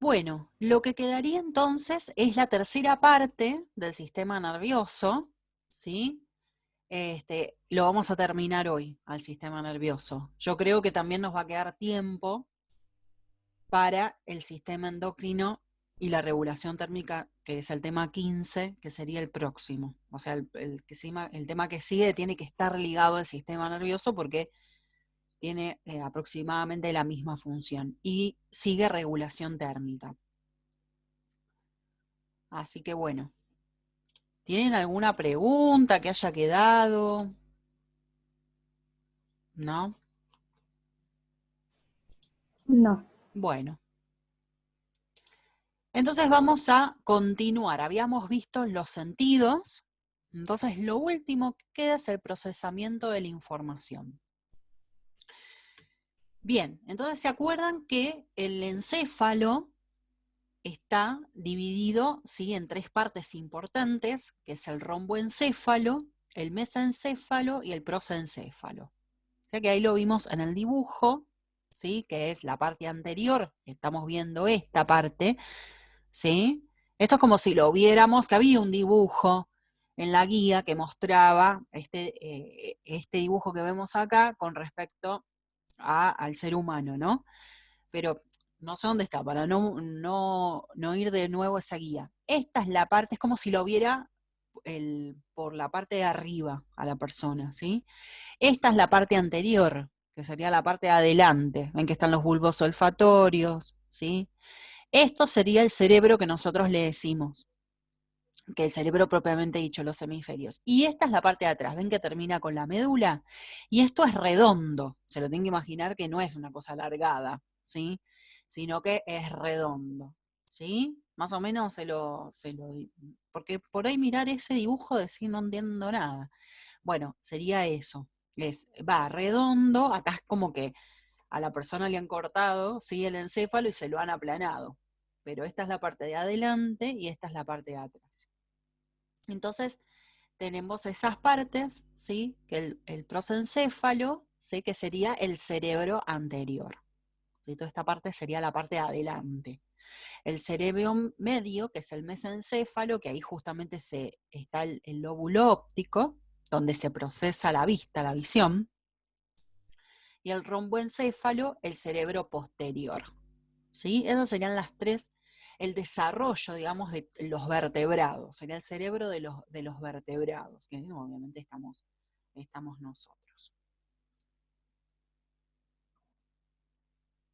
Bueno, lo que quedaría entonces es la tercera parte del sistema nervioso, ¿sí? Lo vamos a terminar hoy, al sistema nervioso. Yo creo que también nos va a quedar tiempo para el sistema endocrino y la regulación térmica, que es el tema 15, que sería el próximo. O sea, el tema que sigue tiene que estar ligado al sistema nervioso porque tiene aproximadamente la misma función y sigue regulación térmica. Así que bueno, ¿tienen alguna pregunta que haya quedado? ¿No? No. Bueno. Entonces vamos a continuar. Habíamos visto los sentidos. Entonces lo último que queda es el procesamiento de la información. Bien, entonces se acuerdan que el encéfalo está dividido, ¿sí?, en tres partes importantes, que es el romboencéfalo, el mesencéfalo y el prosencéfalo. O sea que ahí lo vimos en el dibujo, ¿sí?, que es la parte anterior, estamos viendo esta parte, ¿sí? Esto es como si lo viéramos, que había un dibujo en la guía que mostraba este dibujo que vemos acá con respecto al ser humano, ¿no? Pero no sé dónde está, para no ir de nuevo a esa guía. Esta es la parte, es como si lo viera por la parte de arriba a la persona, ¿sí? Esta es la parte anterior, que sería la parte de adelante. Ven que están los bulbos olfatorios, ¿sí? Esto sería el cerebro que nosotros le decimos, que el cerebro propiamente dicho, los hemisferios. Y esta es la parte de atrás, ven que termina con la médula, y esto es redondo, se lo tienen que imaginar que no es una cosa alargada, ¿sí?, sino que es redondo, ¿sí? Más o menos porque por ahí mirar ese dibujo decir no entiendo nada. Bueno, sería eso, va redondo, acá es como que a la persona le han cortado, ¿sí?, el encéfalo y se lo han aplanado, pero esta es la parte de adelante y esta es la parte de atrás. Entonces, tenemos esas partes, ¿sí?, que el prosencéfalo, ¿sí?, que sería el cerebro anterior. ¿Sí? Toda esta parte sería la parte de adelante. El cerebro medio, que es el mesencéfalo, que ahí justamente está el lóbulo óptico, donde se procesa la vista, la visión. Y el romboencéfalo, el cerebro posterior. ¿Sí? Esas serían las tres, el desarrollo, digamos, de los vertebrados, sería el cerebro de los vertebrados, que obviamente estamos nosotros.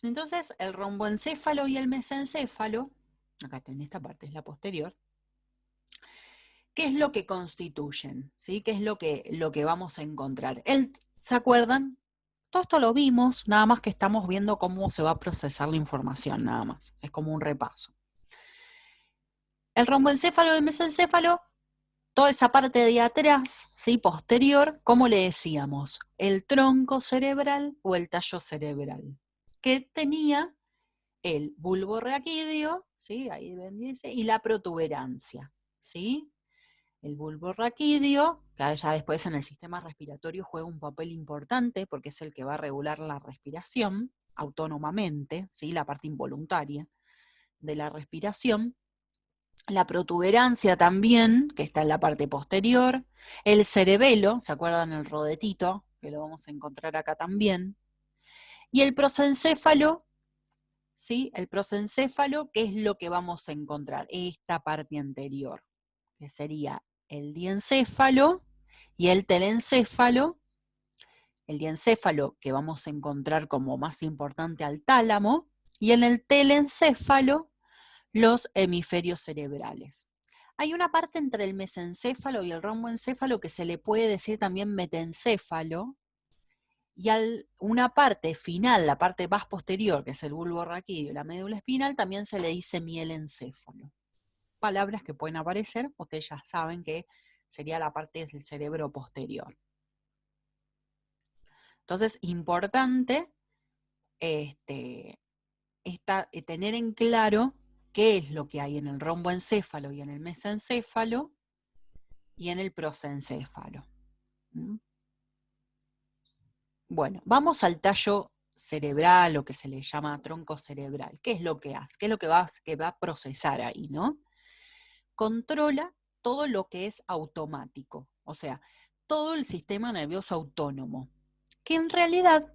Entonces, el romboencéfalo y el mesencéfalo, acá en esta parte es la posterior, ¿qué es lo que constituyen? ¿Sí? ¿Qué es lo que vamos a encontrar? ¿Se acuerdan? Todo esto lo vimos, nada más que estamos viendo cómo se va a procesar la información, nada más. Es como un repaso. El romboencéfalo y el mesencéfalo, toda esa parte de atrás, ¿sí?, posterior, ¿cómo le decíamos? El tronco cerebral o el tallo cerebral, que tenía el bulbo raquídeo, ¿sí?, ahí ven, dice, y la protuberancia, ¿sí? El bulbo raquídeo, que ya después en el sistema respiratorio juega un papel importante porque es el que va a regular la respiración autónomamente, ¿sí?, la parte involuntaria de la respiración. La protuberancia también, que está en la parte posterior. El cerebelo, ¿se acuerdan el rodetito? Que lo vamos a encontrar acá también. Y el prosencéfalo, ¿sí? El prosencéfalo, ¿qué es lo que vamos a encontrar? Esta parte anterior, que sería el diencéfalo y el telencéfalo. El diencéfalo que vamos a encontrar como más importante al tálamo, y en el telencéfalo los hemisferios cerebrales. Hay una parte entre el mesencéfalo y el romboencéfalo que se le puede decir también metencéfalo, y una parte final, la parte más posterior, que es el bulbo raquídeo y la médula espinal, también se le dice mielencéfalo. Palabras que pueden aparecer, ustedes ya saben que sería la parte del cerebro posterior. Entonces, importante tener en claro qué es lo que hay en el romboencéfalo y en el mesencéfalo y en el prosencéfalo. Bueno, vamos al tallo cerebral o que se le llama tronco cerebral. ¿Qué es lo que hace? ¿Qué es lo que va a procesar ahí, no? Controla todo lo que es automático, o sea, todo el sistema nervioso autónomo, que en realidad,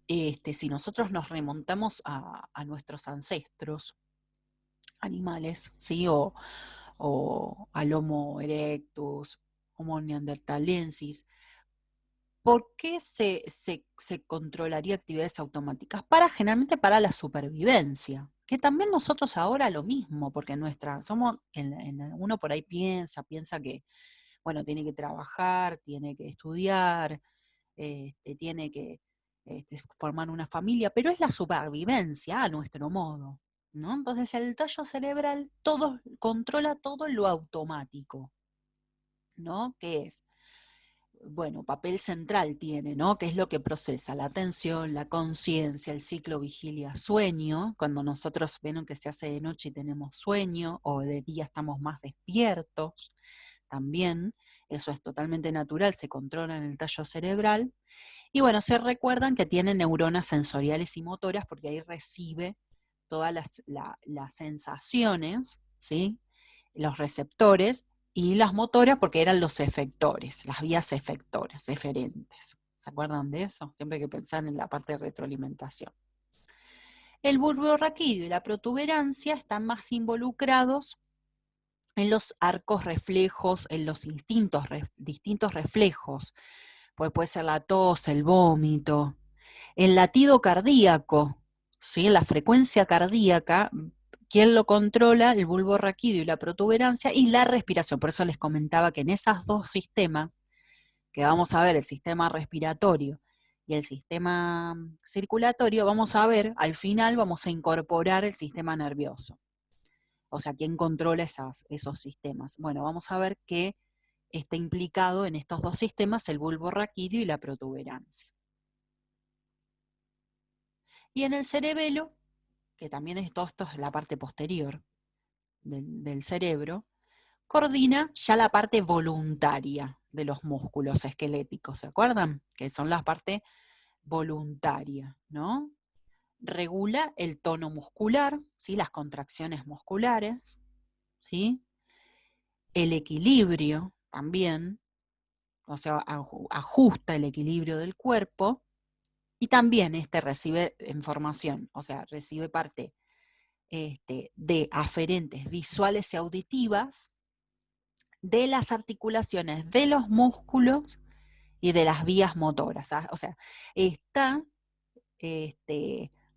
si nosotros nos remontamos a nuestros ancestros animales, ¿sí? O al Homo erectus, Homo neanderthalensis, ¿por qué se controlaría actividades automáticas? Generalmente para la supervivencia, que también nosotros ahora lo mismo, porque uno por ahí piensa que, bueno, tiene que trabajar, tiene que estudiar, tiene que formar una familia, pero es la supervivencia a nuestro modo, ¿no? Entonces el tallo cerebral controla todo lo automático, ¿no? ¿Qué es? Bueno, papel central tiene, ¿no? Que es lo que procesa la atención, la conciencia, el ciclo vigilia-sueño. Cuando nosotros ven que se hace de noche y tenemos sueño, o de día estamos más despiertos, también, eso es totalmente natural, se controla en el tallo cerebral. Y bueno, se recuerdan que tiene neuronas sensoriales y motoras porque ahí recibe todas las sensaciones, ¿sí? Los receptores, y las motoras porque eran los efectores, las vías efectoras, eferentes. ¿Se acuerdan de eso? Siempre hay que pensar en la parte de retroalimentación. El bulbo raquídeo y la protuberancia están más involucrados en los arcos reflejos, en los distintos reflejos. Puede ser la tos, el vómito, el latido cardíaco, ¿sí? La frecuencia cardíaca. ¿Quién lo controla? El bulbo raquídeo y la protuberancia, y la respiración. Por eso les comentaba que en esos dos sistemas, que vamos a ver, el sistema respiratorio y el sistema circulatorio, vamos a ver, al final vamos a incorporar el sistema nervioso. O sea, ¿quién controla esos sistemas? Bueno, vamos a ver que está implicado en estos dos sistemas el bulbo raquídeo y la protuberancia. Y en el cerebelo, que también esto es la parte posterior del cerebro, coordina ya la parte voluntaria de los músculos esqueléticos, ¿se acuerdan? Que son la parte voluntaria, ¿no? Regula el tono muscular, ¿sí? Las contracciones musculares, ¿sí? El equilibrio también, o sea, ajusta el equilibrio del cuerpo, y también recibe información, o sea, recibe parte de aferentes visuales y auditivas de las articulaciones de los músculos y de las vías motoras. O sea, está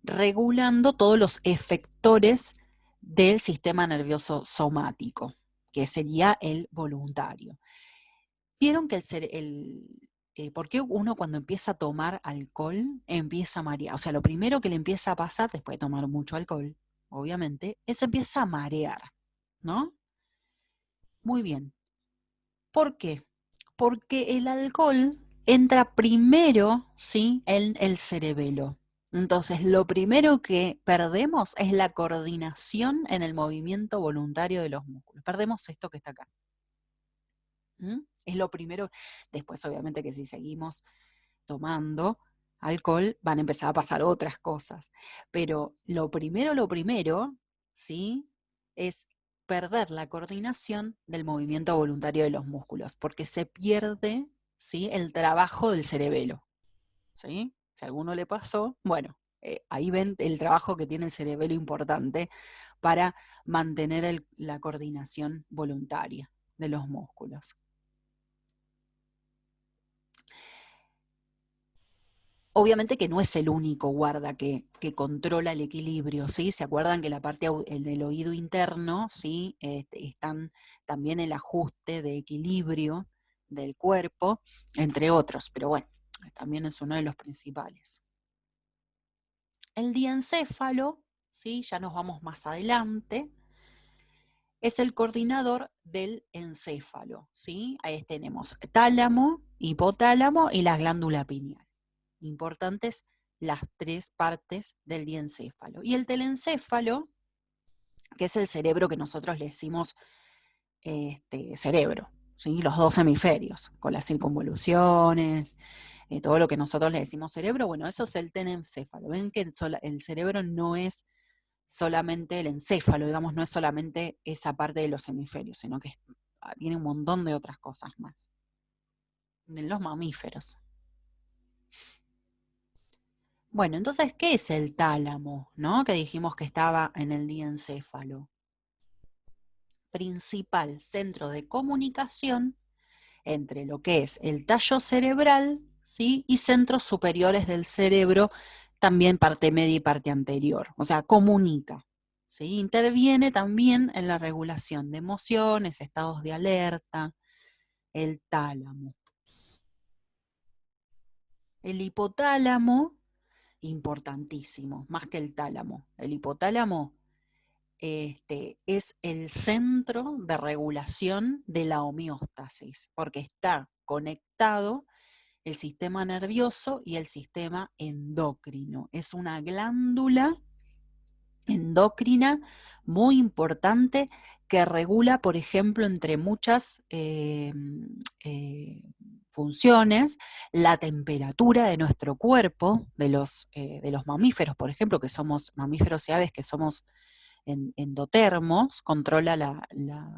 regulando todos los efectores del sistema nervioso somático, que sería el voluntario. ¿Vieron que por qué uno cuando empieza a tomar alcohol empieza a marear? O sea, lo primero que le empieza a pasar después de tomar mucho alcohol, obviamente, es empieza a marear, ¿no? Muy bien. ¿Por qué? Porque el alcohol entra primero, ¿sí?, en el cerebelo. Entonces, lo primero que perdemos es la coordinación en el movimiento voluntario de los músculos. Perdemos esto que está acá. Es lo primero. Después, obviamente, que si seguimos tomando alcohol, van a empezar a pasar otras cosas. Pero lo primero, ¿sí?, es perder la coordinación del movimiento voluntario de los músculos, porque se pierde, ¿sí?, el trabajo del cerebelo, ¿sí? Si a alguno le pasó, bueno, ahí ven el trabajo que tiene el cerebelo importante para mantener la coordinación voluntaria de los músculos. Obviamente que no es el único guarda que controla el equilibrio, ¿sí? ¿Se acuerdan que la parte del oído interno, ¿sí?, están también el ajuste de equilibrio del cuerpo, entre otros, pero bueno, también es uno de los principales. El diencéfalo, ¿sí?, ya nos vamos más adelante, es el coordinador del encéfalo, ¿sí? Ahí tenemos tálamo, hipotálamo y la glándula pineal. Importantes las tres partes del diencéfalo. Y el telencéfalo, que es el cerebro que nosotros le decimos cerebro, ¿sí?, los dos hemisferios, con las circunvoluciones, todo lo que nosotros le decimos cerebro, bueno, eso es el tenencéfalo. Ven que el cerebro no es solamente el encéfalo, digamos, no es solamente esa parte de los hemisferios, sino que tiene un montón de otras cosas más. De los mamíferos. Bueno, entonces, ¿qué es el tálamo? ¿No? Que dijimos que estaba en el diencéfalo. Principal centro de comunicación entre lo que es el tallo cerebral, ¿sí? Y centros superiores del cerebro, también parte media y parte anterior. O sea, comunica. ¿Sí? Interviene también en la regulación de emociones, estados de alerta, el tálamo. El hipotálamo, importantísimo, más que el tálamo. El hipotálamo es el centro de regulación de la homeostasis, porque está conectado el sistema nervioso y el sistema endocrino. Es una glándula endocrina muy importante que regula, por ejemplo, entre muchas funciones, la temperatura de nuestro cuerpo, de los mamíferos, por ejemplo, que somos mamíferos y aves, que somos endotermos, controla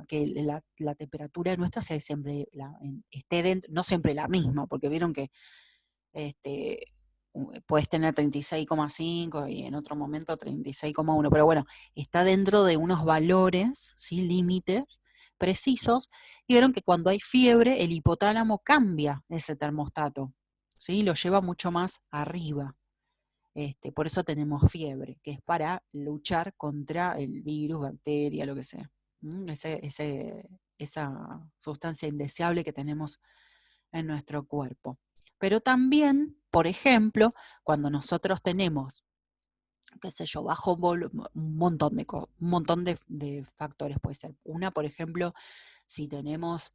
que la temperatura nuestra sea siempre esté dentro, no siempre la misma, porque vieron que puedes tener 36,5 y en otro momento 36,1, pero bueno, está dentro de unos valores, ¿sí? Límites precisos, y vieron que cuando hay fiebre el hipotálamo cambia ese termostato, ¿sí? Lo lleva mucho más arriba. Por eso tenemos fiebre, que es para luchar contra el virus, bacteria, lo que sea. Esa sustancia indeseable que tenemos en nuestro cuerpo. Pero también, por ejemplo, cuando nosotros tenemos, qué sé yo, bajo volumen, un montón de factores puede ser. Una, por ejemplo, si tenemos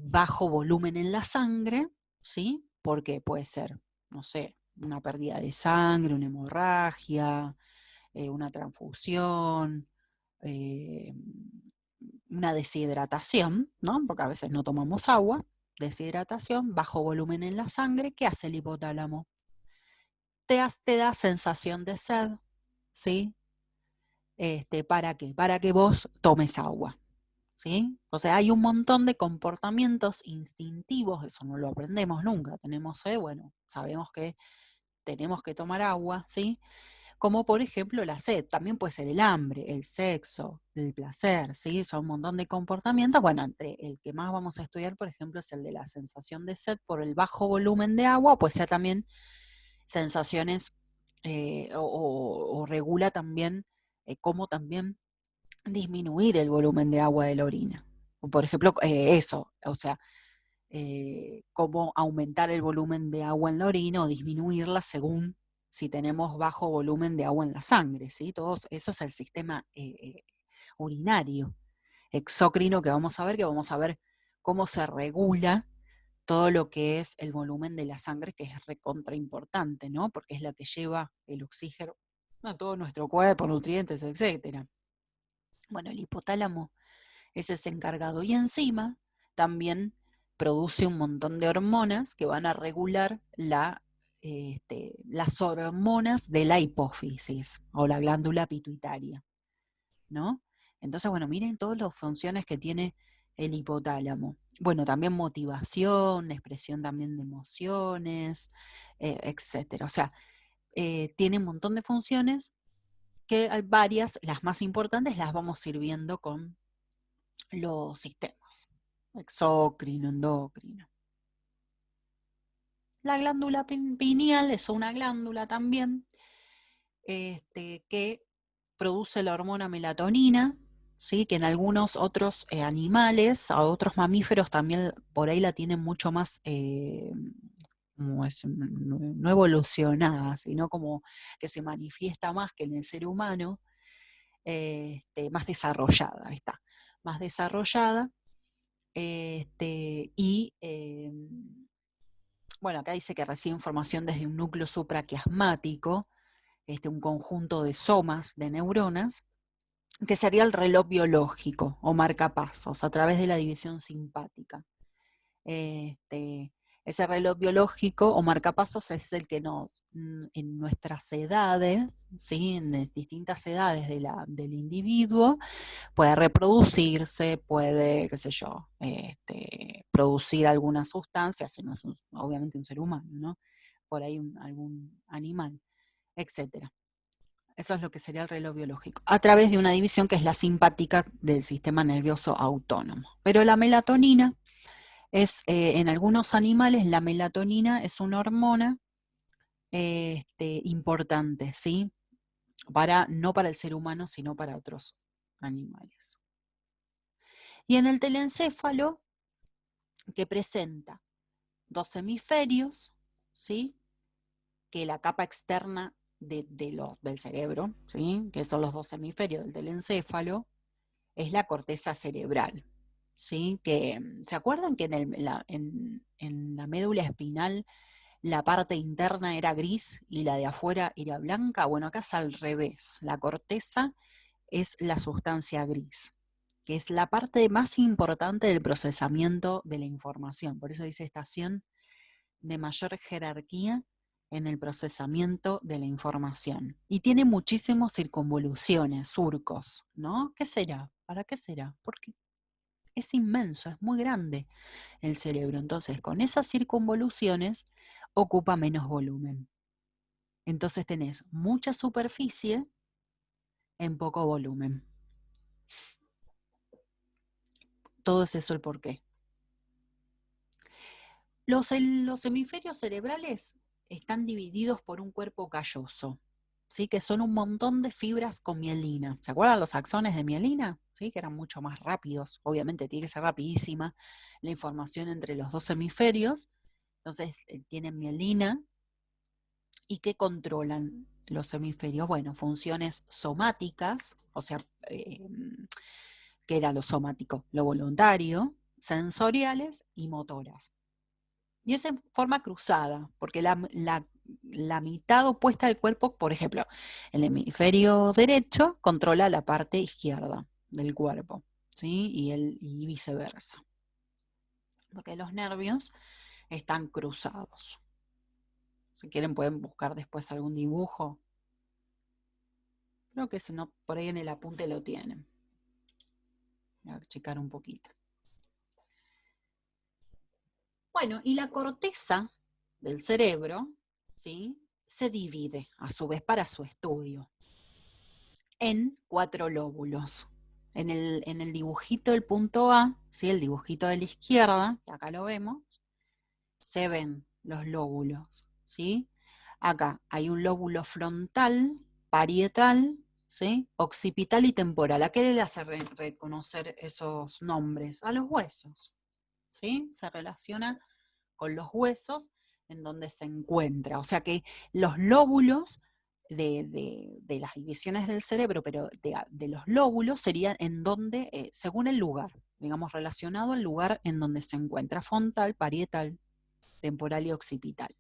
bajo volumen en la sangre, ¿sí? Porque puede ser, no sé, una pérdida de sangre, una hemorragia, una transfusión, eh, una deshidratación, ¿no? Porque a veces no tomamos agua, deshidratación, bajo volumen en la sangre. ¿Qué hace el hipotálamo? Te da sensación de sed, ¿sí? ¿Para qué? Para que vos tomes agua, ¿sí? O sea, hay un montón de comportamientos instintivos, eso no lo aprendemos nunca. Tenemos sed, bueno, sabemos que tenemos que tomar agua, ¿sí? Como por ejemplo la sed, también puede ser el hambre, el sexo, el placer, ¿sí? Son un montón de comportamientos. Bueno, entre el que más vamos a estudiar, por ejemplo, es el de la sensación de sed por el bajo volumen de agua, pues sea también sensaciones o regula también cómo también disminuir el volumen de agua de la orina. Por ejemplo, eso, o sea, cómo aumentar el volumen de agua en la orina o disminuirla según si tenemos bajo volumen de agua en la sangre, ¿sí? Eso es el sistema urinario, exócrino, que vamos a ver cómo se regula todo lo que es el volumen de la sangre, que es recontra importante, ¿no? Porque es la que lleva el oxígeno a todo nuestro cuerpo, nutrientes, etcétera. Bueno, el hipotálamo es ese encargado y encima también produce un montón de hormonas que van a regular las hormonas de la hipófisis o la glándula pituitaria, ¿no? Entonces, bueno, miren todas las funciones que tiene el hipotálamo. Bueno, también motivación, expresión también de emociones, etcétera. O sea, tiene un montón de funciones que varias, las más importantes, las vamos a ir viendo con los sistemas exócrino, endocrino. La glándula pineal es una glándula también que produce la hormona melatonina, ¿sí? Que en algunos otros animales, a otros mamíferos también por ahí la tienen mucho más, no evolucionada, sino como que se manifiesta más que en el ser humano, más desarrollada, ahí está, más desarrollada. Y bueno, acá dice que recibe información desde un núcleo supraquiasmático, un conjunto de somas de neuronas, que sería el reloj biológico o marcapasos a través de la división simpática. Ese reloj biológico o marcapasos es el que en nuestras edades, ¿sí? En distintas edades del individuo, puede reproducirse, puede, qué sé yo, producir alguna sustancia, si no es obviamente un ser humano, ¿no? Por ahí algún animal, etcétera. Eso es lo que sería el reloj biológico, a través de una división que es la simpática del sistema nervioso autónomo. Pero la melatonina es, en algunos animales, la melatonina es una hormona importante, ¿sí? No para el ser humano, sino para otros animales. Y en el telencéfalo, que presenta dos hemisferios, ¿sí? Que la capa externa del cerebro, ¿sí? Que son los dos hemisferios del telencéfalo, es la corteza cerebral, ¿sí? ¿Se acuerdan que en la médula espinal la parte interna era gris y la de afuera era blanca? Bueno, acá es al revés. La corteza es la sustancia gris, que es la parte más importante del procesamiento de la información. Por eso dice estación de mayor jerarquía en el procesamiento de la información. Y tiene muchísimas circunvoluciones, surcos, ¿no? ¿Qué será? ¿Para qué será? Porque es inmenso, es muy grande el cerebro. Entonces, con esas circunvoluciones ocupa menos volumen. Entonces tenés mucha superficie en poco volumen. Todo es eso el porqué. Los hemisferios cerebrales están divididos por un cuerpo calloso, ¿sí? Que son un montón de fibras con mielina. ¿Se acuerdan los axones de mielina? ¿Sí? Que eran mucho más rápidos. Obviamente tiene que ser rapidísima la información entre los dos hemisferios. Entonces tienen mielina. ¿Y qué controlan los hemisferios? Bueno, funciones somáticas, o sea, que era lo somático, lo voluntario, sensoriales y motoras. Y es en forma cruzada, porque la mitad opuesta del cuerpo, por ejemplo, el hemisferio derecho controla la parte izquierda del cuerpo, ¿sí? Y viceversa. Porque los nervios están cruzados. Si quieren pueden buscar después algún dibujo. Creo que si no, por ahí en el apunte lo tienen. Voy a checar un poquito. Bueno, y la corteza del cerebro, ¿sí? Se divide, a su vez, para su estudio, en 4 lóbulos. En el dibujito del punto A, ¿sí? El dibujito de la izquierda, que acá lo vemos, se ven los lóbulos, ¿sí? Acá hay un lóbulo frontal, parietal, ¿sí? Occipital y temporal. ¿A qué le hace reconocer esos nombres? A los huesos, ¿sí? Se relaciona con los huesos en donde se encuentra. O sea que los lóbulos de las divisiones del cerebro, pero de los lóbulos serían en donde, según el lugar, digamos, relacionado al lugar en donde se encuentra, frontal, parietal, temporal y occipital.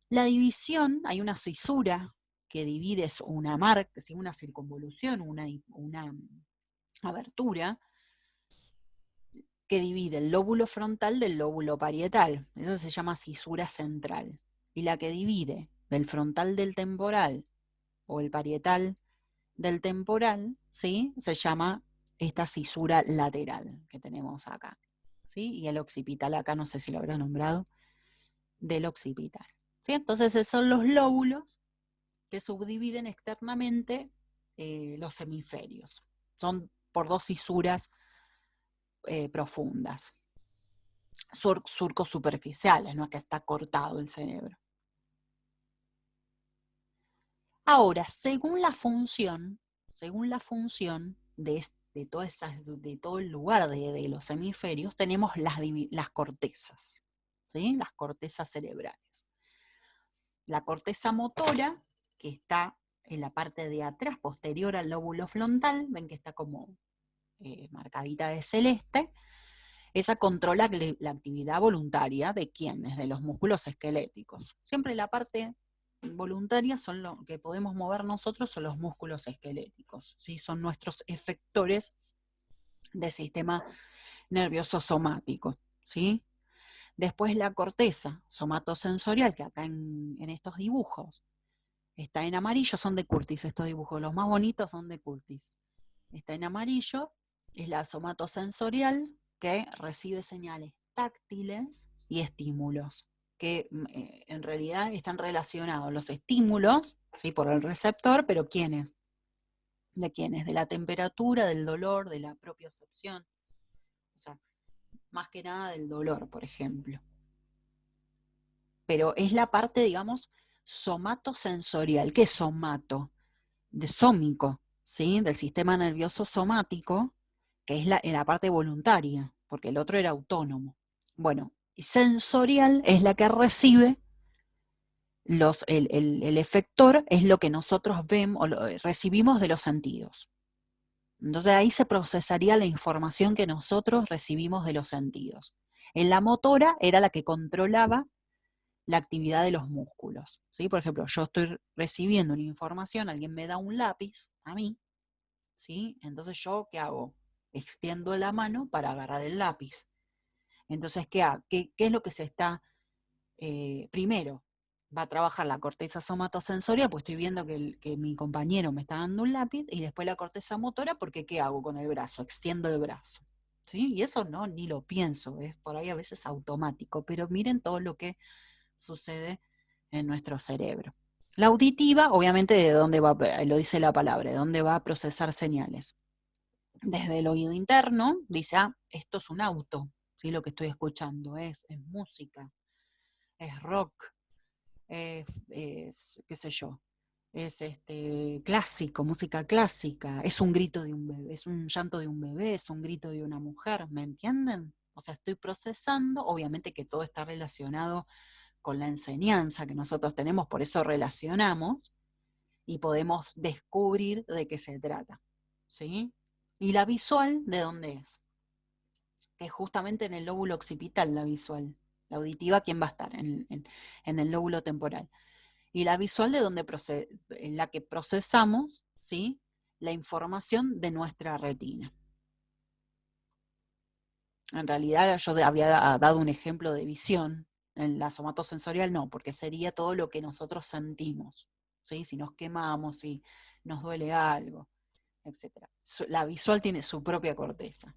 La división, hay una cisura que divide, es una marca, una circunvolución, una abertura, que divide el lóbulo frontal del lóbulo parietal. Eso se llama cisura central. Y la que divide el frontal del temporal o el parietal del temporal, ¿sí? Se llama esta cisura lateral que tenemos acá, ¿sí? Y el occipital acá, no sé si lo habrá nombrado, del occipital, ¿sí? Entonces esos son los lóbulos que subdividen externamente los hemisferios. Son por 2 cisuras profundas. Surcos superficiales, no es que está cortado el cerebro. Ahora, según la función de todo el lugar de los hemisferios, tenemos las cortezas, ¿sí? Las cortezas cerebrales. La corteza motora, que está en la parte de atrás, posterior al lóbulo frontal, ven que está como marcadita de celeste. Esa controla la actividad voluntaria de quienes, de los músculos esqueléticos. Siempre la parte voluntaria son lo que podemos mover nosotros, son los músculos esqueléticos, ¿sí? Son nuestros efectores del sistema nervioso somático, ¿sí? Después la corteza somatosensorial, que acá en estos dibujos está en amarillo, son de Curtis estos dibujos, los más bonitos son de Curtis. Está en amarillo, es la somatosensorial, que recibe señales táctiles y estímulos, que en realidad están relacionados los estímulos, ¿sí?, por el receptor, pero ¿quiénes? ¿De quiénes? De la temperatura, del dolor, de la propiocepción. O sea, más que nada del dolor, por ejemplo. Pero es la parte, digamos, somatosensorial. ¿Qué es somato? De sómico, ¿sí? Del sistema nervioso somático, que es la parte voluntaria, porque el otro era autónomo. Bueno, y sensorial es la que recibe el efector, es lo que nosotros vemos o recibimos de los sentidos. Entonces ahí se procesaría la información que nosotros recibimos de los sentidos. En la motora era la que controlaba la actividad de los músculos, ¿sí? Por ejemplo, yo estoy recibiendo una información, alguien me da un lápiz a mí, ¿sí? Entonces yo, ¿qué hago? Extiendo la mano para agarrar el lápiz. Entonces, ¿qué es lo que se está, primero? Va a trabajar la corteza somatosensorial, pues estoy viendo que mi compañero me está dando un lápiz, y después la corteza motora, porque ¿qué hago con el brazo? Extiendo el brazo, ¿sí? Y eso no, ni lo pienso, es por ahí a veces automático, pero miren todo lo que sucede en nuestro cerebro. La auditiva, obviamente, ¿de dónde va? Lo dice la palabra, ¿de dónde va a procesar señales? Desde el oído interno, dice, esto es un auto, ¿sí? Lo que estoy escuchando es música, es rock, es qué sé yo, es clásico, música clásica, es un grito de un bebé, es un llanto de un bebé, es un grito de una mujer, ¿me entienden? O sea, estoy procesando, obviamente que todo está relacionado con la enseñanza que nosotros tenemos, por eso relacionamos y podemos descubrir de qué se trata, ¿sí? Y la visual, ¿de dónde es? Que es justamente en el lóbulo occipital la visual. La auditiva, ¿quién va a estar? En el lóbulo temporal. Y la visual, de donde en la que procesamos, ¿sí?, la información de nuestra retina. En realidad yo había dado un ejemplo de visión. En la somatosensorial no, porque sería todo lo que nosotros sentimos, ¿sí? Si nos quemamos, si nos duele algo, etc. La visual tiene su propia corteza.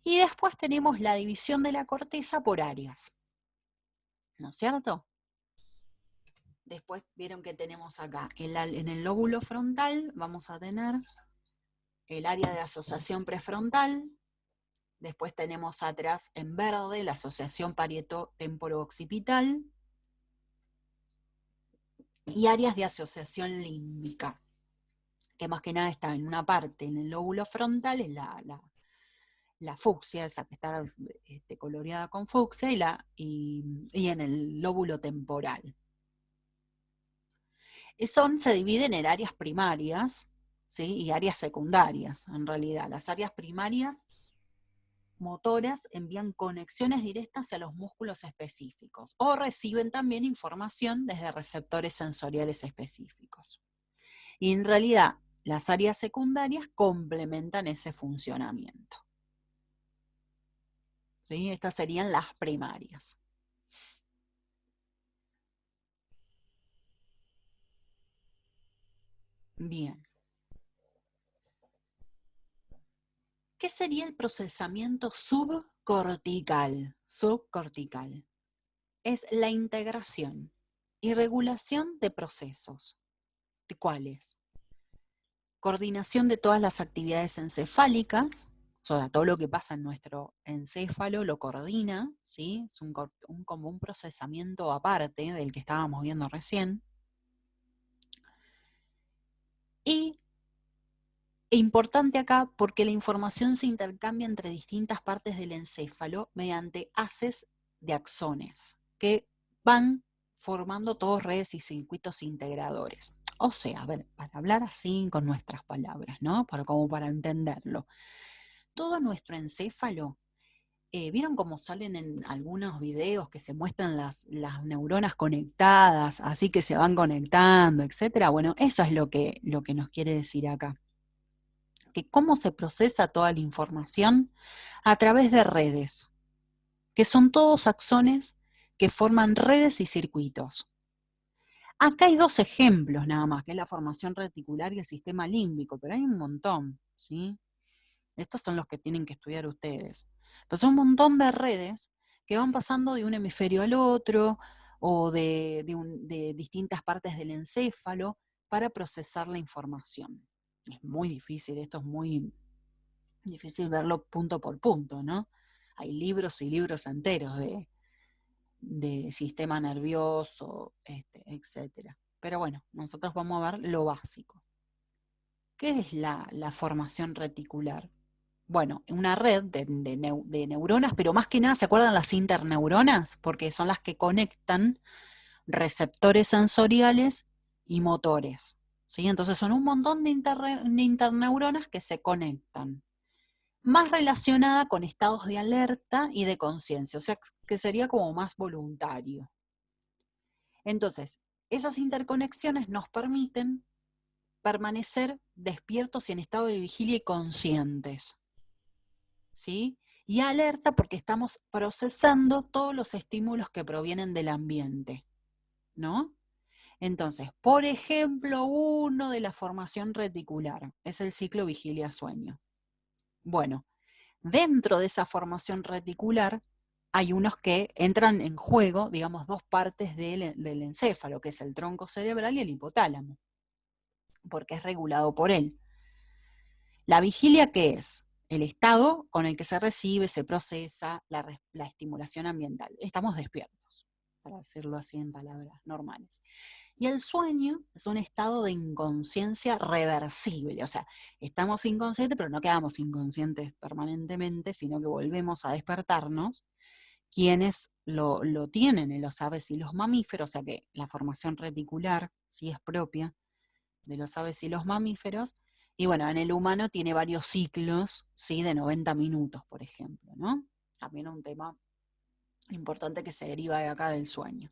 Y después tenemos la división de la corteza por áreas, ¿no es cierto? Después vieron que tenemos acá, en el lóbulo frontal vamos a tener el área de asociación prefrontal. Después tenemos atrás en verde la asociación parieto-temporo-occipital y áreas de asociación límbica, que más que nada está en una parte en el lóbulo frontal, en la fucsia, esa que está coloreada con fucsia, y en el lóbulo temporal. Se dividen en áreas primarias, ¿sí?, y áreas secundarias, en realidad. Las áreas primarias motoras envían conexiones directas hacia los músculos específicos o reciben también información desde receptores sensoriales específicos. Y en realidad las áreas secundarias complementan ese funcionamiento. ¿Sí? Estas serían las primarias. Bien. ¿Qué sería el procesamiento subcortical? Subcortical. Es la integración y regulación de procesos. ¿De cuáles? Coordinación de todas las actividades encefálicas, o sea, todo lo que pasa en nuestro encéfalo lo coordina, ¿sí? Es como un procesamiento aparte del que estábamos viendo recién. Y importante acá porque la información se intercambia entre distintas partes del encéfalo mediante haces de axones, que van formando todas redes y circuitos integradores. O sea, a ver, para hablar así con nuestras palabras, ¿no? Como para entenderlo. Todo nuestro encéfalo, ¿vieron cómo salen en algunos videos que se muestran las neuronas conectadas, así que se van conectando, etcétera? Bueno, eso es lo que nos quiere decir acá. Que cómo se procesa toda la información a través de redes. que son todos axones que forman redes y circuitos. Acá hay dos ejemplos nada más, que es la formación reticular y el sistema límbico, pero hay un montón, ¿sí? Estos son los que tienen que estudiar ustedes. Pero son un montón de redes que van pasando de un hemisferio al otro o de distintas partes del encéfalo para procesar la información. Es muy difícil, esto es muy difícil verlo punto por punto, ¿no? Hay libros y libros enteros de sistema nervioso, etc. Pero bueno, nosotros vamos a ver lo básico. ¿Qué es la formación reticular? Bueno, una red de neuronas, pero más que nada, ¿se acuerdan las interneuronas? Porque son las que conectan receptores sensoriales y motores, ¿sí? Entonces son un montón de interneuronas que se conectan, más relacionada con estados de alerta y de conciencia, o sea, que sería como más voluntario. Entonces, esas interconexiones nos permiten permanecer despiertos y en estado de vigilia y conscientes, ¿sí? Y alerta porque estamos procesando todos los estímulos que provienen del ambiente, ¿no? Entonces, por ejemplo, uno de la formación reticular es el ciclo vigilia-sueño. Bueno, dentro de esa formación reticular hay unos que entran en juego, digamos, dos partes del encéfalo, que es el tronco cerebral y el hipotálamo, porque es regulado por él. La vigilia, ¿qué es? El estado con el que se recibe, se procesa la estimulación ambiental. Estamos despiertos, para decirlo así en palabras normales. Y el sueño es un estado de inconsciencia reversible, o sea, estamos inconscientes, pero no quedamos inconscientes permanentemente, sino que volvemos a despertarnos. Quienes lo tienen en los aves y los mamíferos, o sea que la formación reticular sí es propia de los aves y los mamíferos, y bueno, en el humano tiene varios ciclos, ¿sí? De 90 minutos, por ejemplo, ¿no? También un tema importante que se deriva de acá del sueño.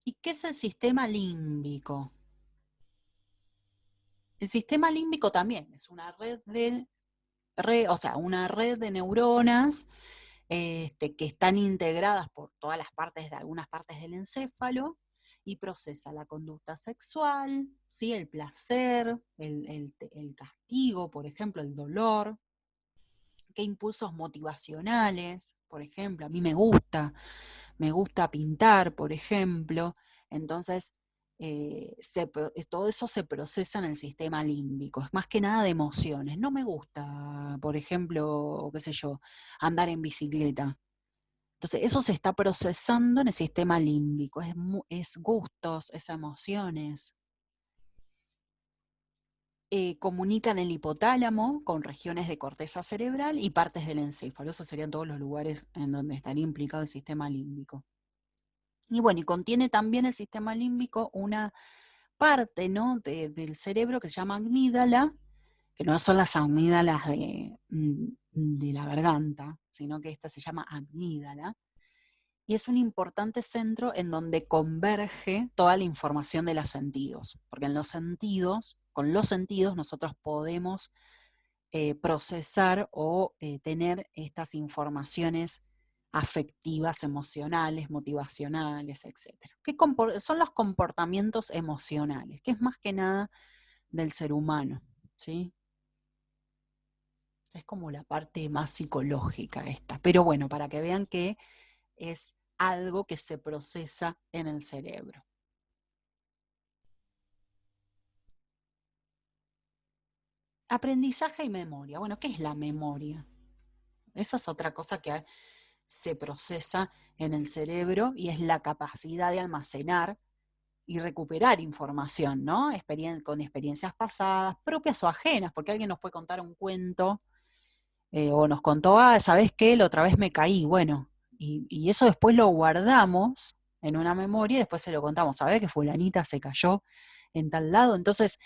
¿Y qué es el sistema límbico? El sistema límbico también es una una red de neuronas que están integradas por todas las partes de algunas partes del encéfalo y procesa la conducta sexual, ¿sí? El placer, el castigo, por ejemplo, el dolor, qué impulsos motivacionales, por ejemplo, a mí me gusta pintar, por ejemplo, entonces todo eso se procesa en el sistema límbico, es más que nada de emociones. No me gusta, por ejemplo, qué sé yo, andar en bicicleta. Entonces, eso se está procesando en el sistema límbico, es gustos, es emociones. Comunican el hipotálamo con regiones de corteza cerebral y partes del encéfalo. Esos serían todos los lugares en donde estaría implicado el sistema límbico. Y bueno, y contiene también el sistema límbico una parte, ¿no? del cerebro que se llama amígdala, que no son las amígdalas de la garganta, sino que esta se llama amígdala, y es un importante centro en donde converge toda la información de los sentidos, porque con los sentidos nosotros podemos procesar o tener estas informaciones afectivas, emocionales, motivacionales, etc. ¿Qué son los comportamientos emocionales? Que es más que nada del ser humano, ¿sí? Es como la parte más psicológica esta. Pero bueno, para que vean que es algo que se procesa en el cerebro. Aprendizaje y memoria. Bueno, ¿qué es la memoria? Esa es otra cosa que se procesa en el cerebro y es la capacidad de almacenar y recuperar información, ¿no? Con experiencias pasadas, propias o ajenas, porque alguien nos puede contar un cuento o nos contó, ¿sabés qué? La otra vez me caí, bueno, y eso después lo guardamos en una memoria y después se lo contamos, ¿sabés que fulanita se cayó en tal lado? Entonces,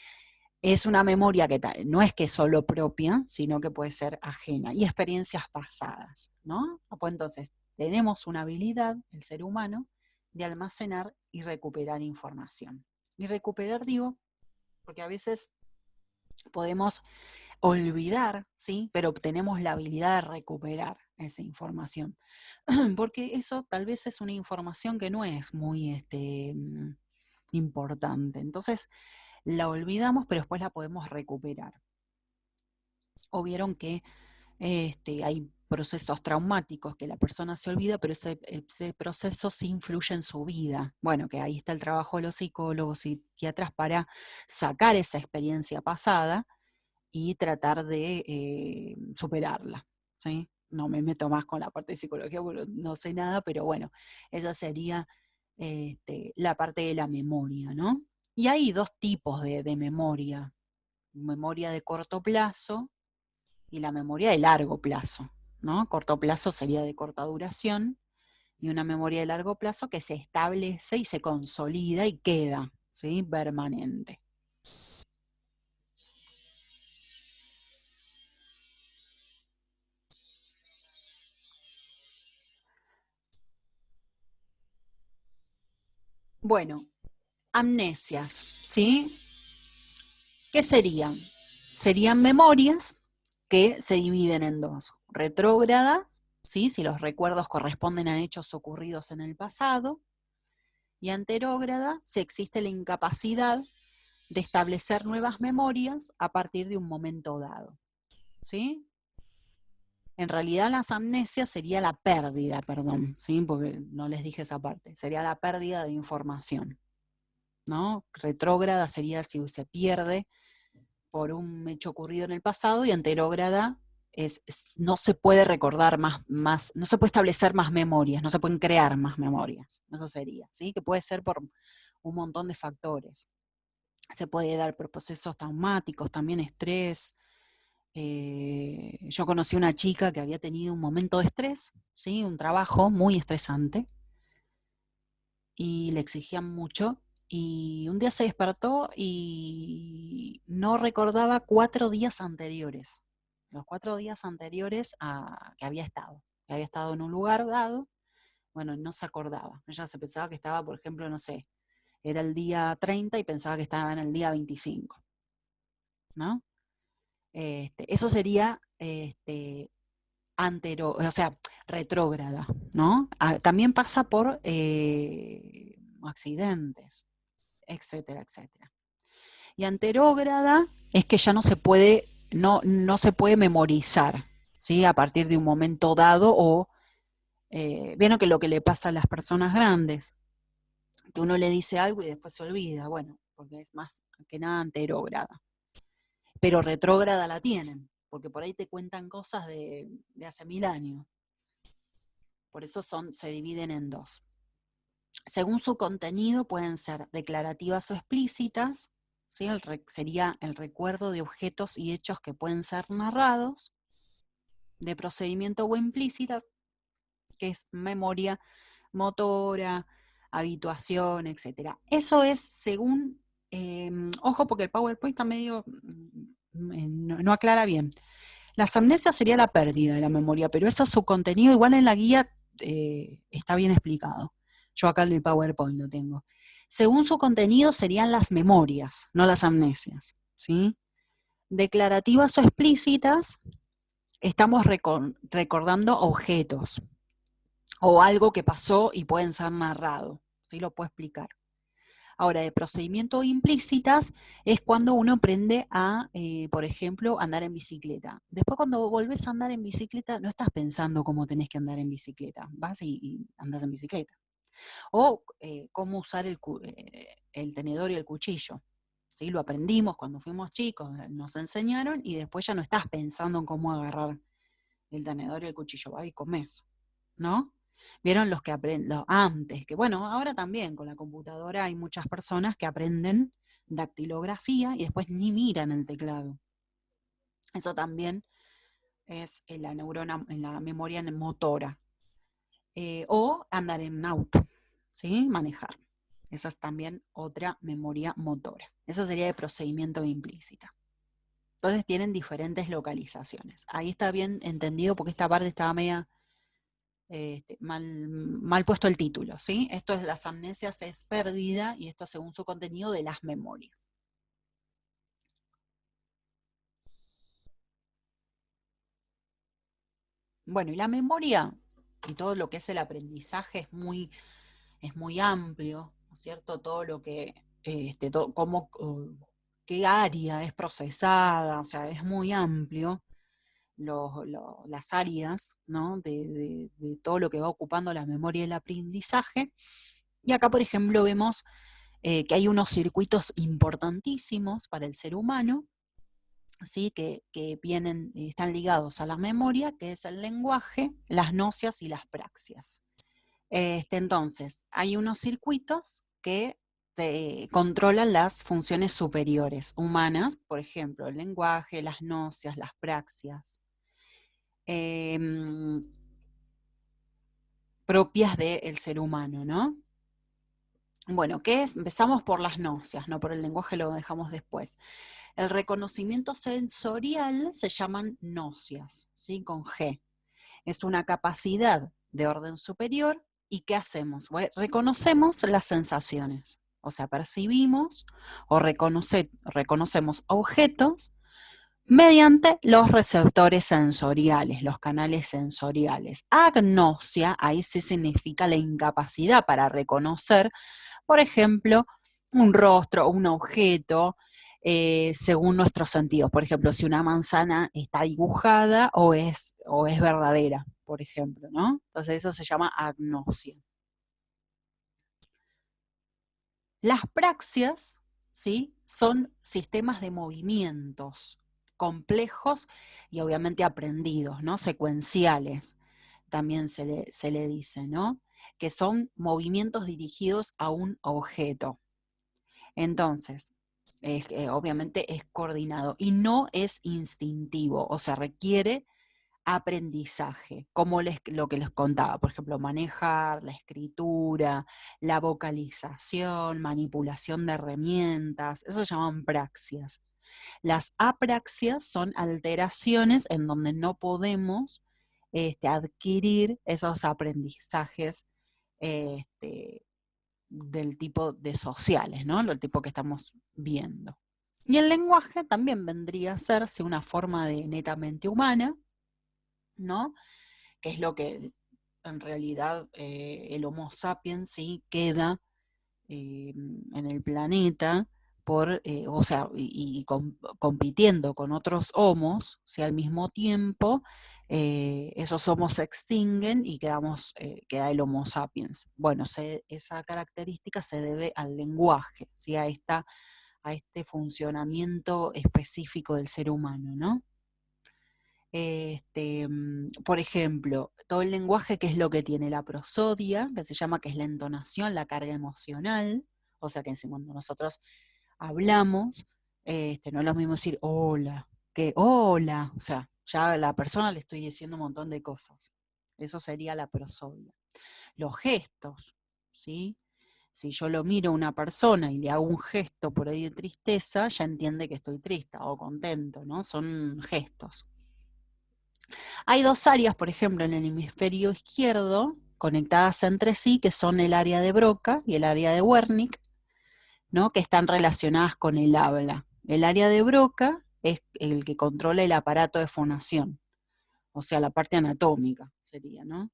es una memoria que no es que es solo propia, sino que puede ser ajena, y experiencias pasadas, ¿no? Pues entonces, tenemos una habilidad, el ser humano, de almacenar y recuperar información. Y recuperar, digo, porque a veces podemos olvidar, ¿sí? Pero tenemos la habilidad de recuperar esa información. Porque eso tal vez es una información que no es muy importante. Entonces la olvidamos, pero después la podemos recuperar. O vieron que hay procesos traumáticos que la persona se olvida, pero ese proceso sí influye en su vida. Bueno, que ahí está el trabajo de los psicólogos, psiquiatras para sacar esa experiencia pasada y tratar de superarla, ¿sí? No me meto más con la parte de psicología porque no sé nada, pero bueno, esa sería la parte de la memoria, ¿no? Y hay dos tipos de memoria: memoria de corto plazo y la memoria de largo plazo, ¿no? Corto plazo sería de corta duración, y una memoria de largo plazo que se establece y se consolida y queda, ¿sí? Permanente. Bueno, amnesias, ¿sí? ¿Qué serían? Serían memorias que se dividen en dos: retrógradas, ¿sí? Si los recuerdos corresponden a hechos ocurridos en el pasado, y anterógrada, si existe la incapacidad de establecer nuevas memorias a partir de un momento dado, ¿sí? En realidad las amnesias sería la pérdida, perdón, ¿sí? Porque no les dije esa parte, sería la pérdida de información, ¿no? Retrógrada sería si se pierde por un hecho ocurrido en el pasado, y anterógrada no se puede recordar más, no se puede establecer más memorias, no se pueden crear más memorias, eso sería, ¿sí? Que puede ser por un montón de factores. Se puede dar por procesos traumáticos, también estrés. Yo conocí una chica que había tenido un momento de estrés, ¿sí? Un trabajo muy estresante, y le exigían mucho, y un día se despertó y no recordaba 4 días anteriores, los 4 días anteriores a que había estado en un lugar dado. Bueno, no se acordaba, ella se pensaba que estaba, por ejemplo, no sé, era el día 30 y pensaba que estaba en el día 25, ¿no? Eso sería o sea, retrógrada, ¿no? También pasa por accidentes, etcétera, etcétera. Y anterógrada es que ya no se puede memorizar, ¿sí? A partir de un momento dado, o vieron que lo que le pasa a las personas grandes, que uno le dice algo y después se olvida, bueno, porque es más que nada anterógrada. Pero retrógrada la tienen, porque por ahí te cuentan cosas de hace 1000 años. Por eso se dividen en dos. Según su contenido pueden ser declarativas o explícitas, ¿sí? Sería el recuerdo de objetos y hechos que pueden ser narrados, de procedimiento o implícita, que es memoria motora, habituación, etc. Eso es según, ojo porque el PowerPoint está medio, no aclara bien. Las amnesias sería la pérdida de la memoria, pero eso es su contenido, igual en la guía está bien explicado. Yo acá en el PowerPoint lo tengo. Según su contenido serían las memorias, no las amnesias, ¿sí? Declarativas o explícitas, estamos recordando objetos o algo que pasó y pueden ser narrados, ¿sí? Lo puedo explicar. Ahora, de procedimiento implícitas es cuando uno aprende a, por ejemplo, andar en bicicleta. Después cuando volvés a andar en bicicleta, no estás pensando cómo tenés que andar en bicicleta, vas y andás en bicicleta. O cómo usar el tenedor y el cuchillo. ¿Sí? Lo aprendimos cuando fuimos chicos, nos enseñaron, y después ya no estás pensando en cómo agarrar el tenedor y el cuchillo, vas y comés, ¿no? Vieron los que aprenden antes, que bueno, ahora también con la computadora hay muchas personas que aprenden dactilografía y después ni miran el teclado. Eso también es en la neurona, en la memoria motora. O andar en un auto, ¿sí? Manejar. Esa es también otra memoria motora. Eso sería de procedimiento implícita. Entonces tienen diferentes localizaciones. Ahí está bien entendido porque esta parte estaba media mal puesto el título, ¿sí? Esto es las amnesias, es pérdida, y esto según su contenido de las memorias. Bueno, y la memoria y todo lo que es el aprendizaje es muy amplio, ¿no es cierto? Todo lo que, cómo, qué área es procesada, o sea, es muy amplio las áreas, ¿no? De todo lo que va ocupando la memoria y el aprendizaje. Y acá, por ejemplo, vemos que hay unos circuitos importantísimos para el ser humano, ¿sí? Que están ligados a la memoria, que es el lenguaje, las nocias y las praxias. Entonces, hay unos circuitos que controlan las funciones superiores humanas, por ejemplo, el lenguaje, las nocias, las praxias, propias del ser humano, ¿no? Bueno, ¿qué es? Empezamos por las nocias, no por el lenguaje, lo dejamos después. El reconocimiento sensorial se llaman nocias, ¿sí? Con G. Es una capacidad de orden superior. ¿Y qué hacemos? Reconocemos las sensaciones, o sea, percibimos o reconocemos objetos mediante los receptores sensoriales, los canales sensoriales. Agnosia, ahí sí significa la incapacidad para reconocer, por ejemplo, un rostro o un objeto según nuestros sentidos. Por ejemplo, si una manzana está dibujada o es verdadera, por ejemplo, ¿no? Entonces eso se llama agnosia. Las praxias, ¿sí? Son sistemas de movimientos complejos y obviamente aprendidos, ¿no? Secuenciales, también se le dice, ¿no? Que son movimientos dirigidos a un objeto. Entonces, obviamente es coordinado y no es instintivo, o sea, requiere aprendizaje, como lo que les contaba, por ejemplo, manejar la escritura, la vocalización, manipulación de herramientas, eso se llaman praxias. Las apraxias son alteraciones en donde no podemos adquirir esos aprendizajes del tipo de sociales, ¿no? El tipo que estamos viendo. Y el lenguaje también vendría a serse una forma de netamente humana, ¿no? Que es lo que en realidad el Homo sapiens sí queda en el planeta o sea, compitiendo con otros homos, si al mismo tiempo esos homos se extinguen y queda el Homo sapiens. Bueno, esa característica se debe al lenguaje, ¿sí? A este funcionamiento específico del ser humano, ¿no? Por ejemplo, todo el lenguaje, que es lo que tiene la prosodia, que se llama, que es la entonación, la carga emocional, o sea que cuando nosotros hablamos, no es lo mismo decir hola, que hola, o sea, ya a la persona le estoy diciendo un montón de cosas. Eso sería la prosodia. Los gestos, ¿sí? Si yo lo miro a una persona y le hago un gesto por ahí de tristeza, ya entiende que estoy triste o contento, ¿no? Son gestos. Hay dos áreas, por ejemplo, en el hemisferio izquierdo, conectadas entre sí, que son el área de Broca y el área de Wernicke, ¿no? Que están relacionadas con el habla. El área de Broca es el que controla el aparato de fonación, o sea, la parte anatómica sería, ¿no?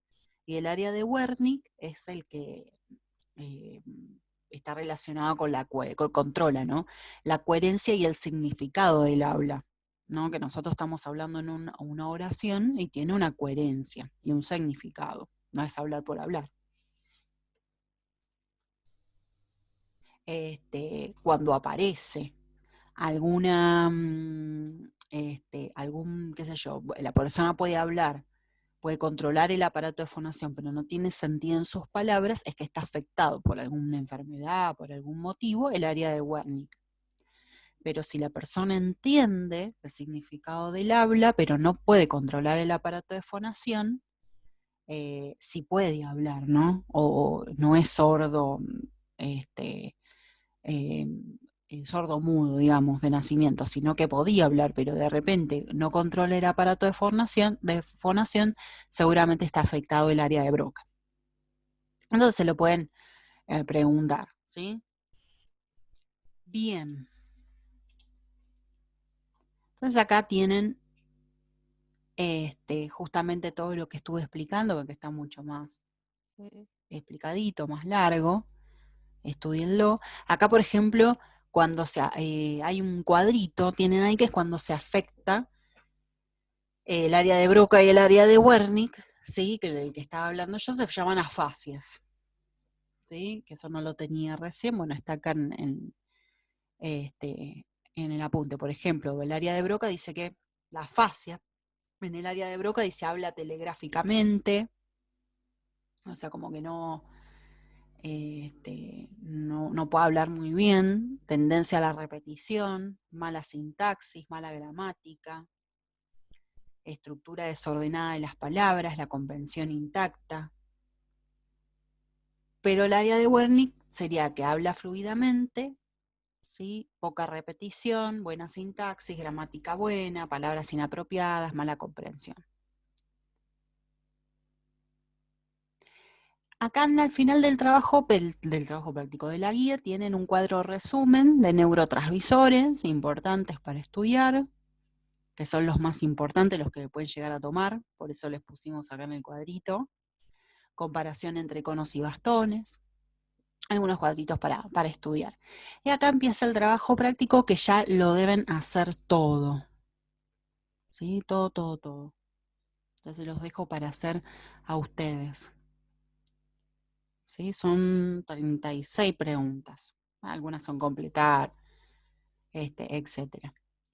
Y el área de Wernicke es el que está relacionado con controla, ¿no? La coherencia y el significado del habla, ¿no? Que nosotros estamos hablando en una oración y tiene una coherencia y un significado, no es hablar por hablar. Cuando aparece alguna, qué sé yo, la persona puede hablar, puede controlar el aparato de fonación, pero no tiene sentido en sus palabras, es que está afectado por alguna enfermedad, por algún motivo, el área de Wernicke. Pero si la persona entiende el significado del habla, pero no puede controlar el aparato de fonación, sí puede hablar, ¿no? O no es sordo, eh, sordo mudo, digamos, de nacimiento, sino que podía hablar, pero de repente no controla el aparato de fonación, seguramente está afectado el área de Broca. Entonces se lo pueden preguntar, ¿sí? Bien. Entonces acá tienen justamente todo lo que estuve explicando, porque está mucho más explicadito, más largo, estudienlo. Acá, por ejemplo, cuando hay un cuadrito, tienen ahí que es cuando se afecta el área de Broca y el área de Wernicke, ¿sí? Que del que estaba hablando yo, se llaman afasias, ¿sí? Que eso no lo tenía recién, bueno, está acá en el apunte. Por ejemplo, el área de Broca dice que la afasia, en el área de Broca dice habla telegráficamente, o sea, como que no puede hablar muy bien, tendencia a la repetición, mala sintaxis, mala gramática, estructura desordenada de las palabras, la convención intacta. Pero el área de Wernicke sería que habla fluidamente, ¿sí? Poca repetición, buena sintaxis, gramática buena, palabras inapropiadas, mala comprensión. Acá al final del trabajo práctico de la guía tienen un cuadro resumen de neurotransmisores importantes para estudiar, que son los más importantes, los que pueden llegar a tomar, por eso les pusimos acá en el cuadrito. Comparación entre conos y bastones, algunos cuadritos para estudiar. Y acá empieza el trabajo práctico que ya lo deben hacer todo. ¿Sí? Todo. Entonces los dejo para hacer a ustedes. ¿Sí? Son 36 preguntas. Algunas son completar, etcétera.